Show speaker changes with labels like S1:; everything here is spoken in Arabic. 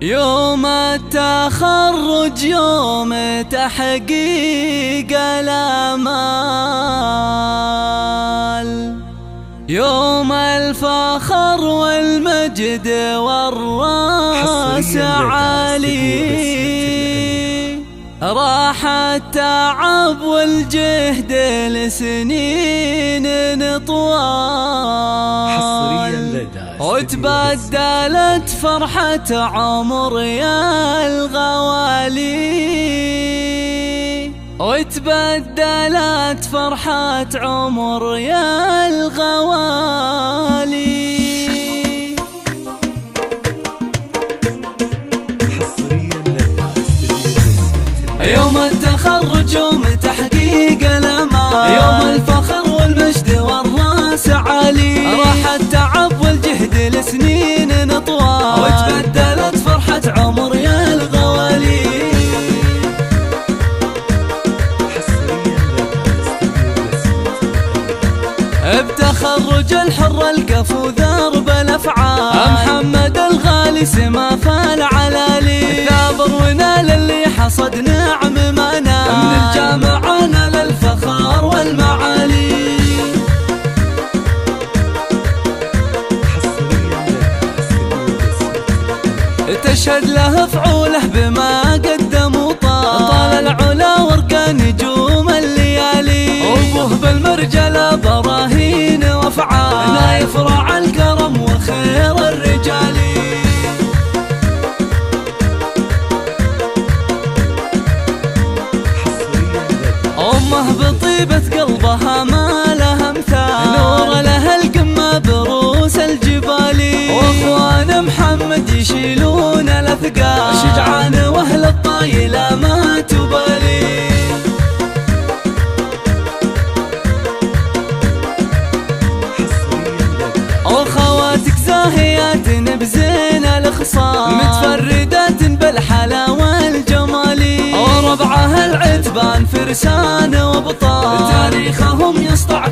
S1: يوم التخرج يوم تحقيق الآمال، يوم الفخر والمجد والراس عالي، راح التعب والجهد لسنين طوال، وتبدلت فرحة عمر يا الغوالي، وتبدلت فرحة عمر يا الغوالي. يوم التخرج يوم تحقيق الامال، يوم الفخر والمجد والراس عالي، راح التعب والجهد لسنين طوال، وتبدلت فرحة عمر يا الغوالي. بتخرج الحر الكفو ذرب الافعال، محمد الغالي سما فالعلالي، ثابر ونال اللي حصد نعم ما نال، من الجامعة نال الفخار والمعالي. تشهد له فعوله بما قدم وطال، العلا ورقى نجوم الليالي، وابوه بالمرجله براهين وافعال، نايف راعى الكرم وخير الرجال. امه بطيبة قلبها ما لها مثال، نور لها القمة بروس الجبال، واخوان محمد يشيلون الاثقال، شجعان واهل الطايلة ما تبالي. وخواتك زاهيات بزين الخصال، متفردات بالحلا والجمال، وربعها العتبان فرسان وابطال، تاريخهم يسطع